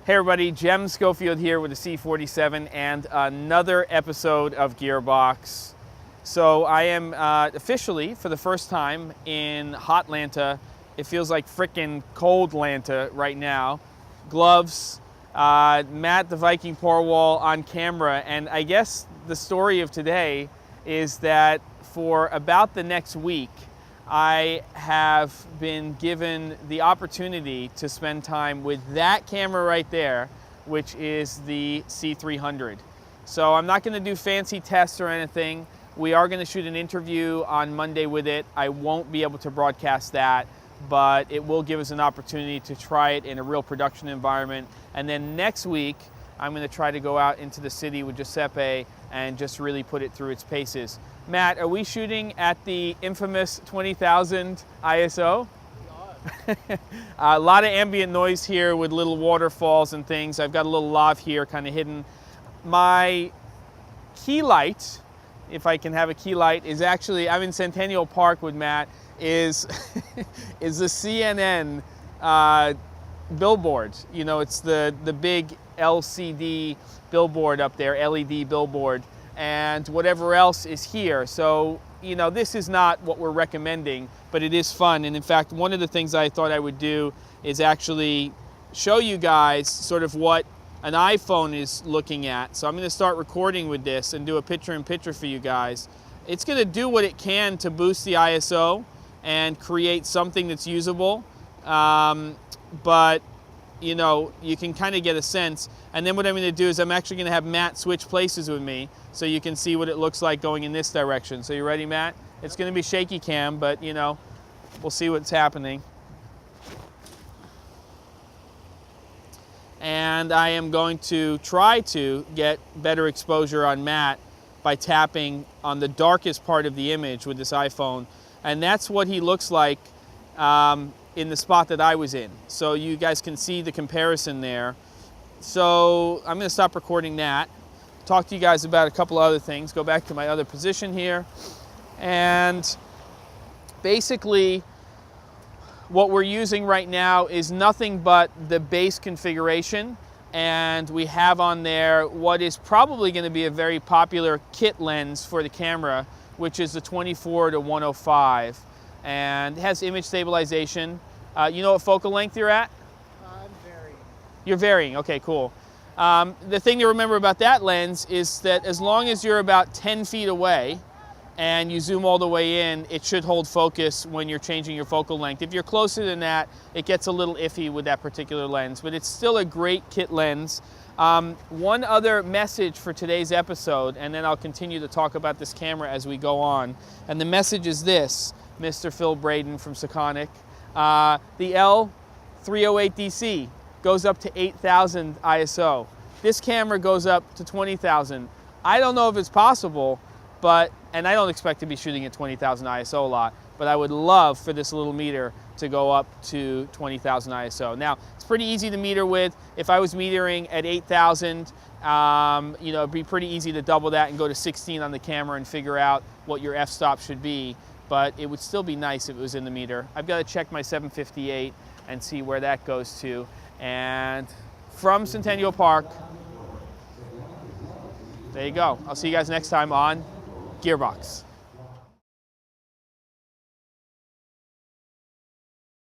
Hey everybody, Jem Schofield here with the C47 and another episode of Gearbox. So I am officially, for the first time, in hot Atlanta. It feels like frickin' cold Atlanta right now. Gloves, Matt the Viking Porwall on camera, and I guess the story of today is that for about the next week, I have been given the opportunity to spend time with that camera right there, which is the C300. So I'm not going to do fancy tests or anything. We are going to shoot an interview on Monday with it. I won't be able to broadcast that, but it will give us an opportunity to try it in a real production environment. And then next week, I'm going to try to go out into the city with Giuseppe and just really put it through its paces. Matt, are we shooting at the infamous 20,000 ISO? A lot of ambient noise here with little waterfalls and things. I've got a little lav here kind of hidden. My key light, if I can have a key light, is actually, I'm in Centennial Park with Matt, is the CNN billboard. You know, it's the big LCD billboard up there, LED billboard, and whatever else is here. So, you know, this is not what we're recommending, but it is fun. And in fact, one of the things I thought I would do is actually show you guys sort of what an iPhone is looking at. So I'm going to start recording with this and do a picture-in-picture for you guys. It's going to do what it can to boost the ISO and create something that's usable. But you know, you can kind of get a sense. And then what I'm going to do is I'm actually going to have Matt switch places with me so you can see what it looks like going in this direction. So you ready, Matt? It's going to be shaky cam, but you know, we'll see what's happening. And I am going to try to get better exposure on Matt by tapping on the darkest part of the image with this iPhone. And that's what he looks like in the spot that I was in. So you guys can see the comparison there. So I'm going to stop recording that, talk to you guys about a couple other things, go back to my other position here. And basically what we're using right now is nothing but the base configuration, and we have on there what is probably going to be a very popular kit lens for the camera, which is the 24-105. And it has image stabilization. You know what focal length you're at? I'm varying. You're varying, okay, cool. The thing to remember about that lens is that as long as you're about 10 feet away and you zoom all the way in, it should hold focus when you're changing your focal length. If you're closer than that, it gets a little iffy with that particular lens, but it's still a great kit lens. One other message for today's episode, and then I'll continue to talk about this camera as we go on. And the message is this, Mr. Phil Braden from Seconic. The L308DC goes up to 8,000 ISO. This camera goes up to 20,000. I don't know if it's possible, but, and I don't expect to be shooting at 20,000 ISO a lot, but I would love for this little meter to go up to 20,000 ISO. Now, it's pretty easy to meter with. If I was metering at 8,000, you know, it'd be pretty easy to double that and go to 16 on the camera and figure out what your f-stop should be. But it would still be nice if it was in the meter. I've got to check my 758 and see where that goes to. And from Centennial Park, there you go. I'll see you guys next time on Gearbox.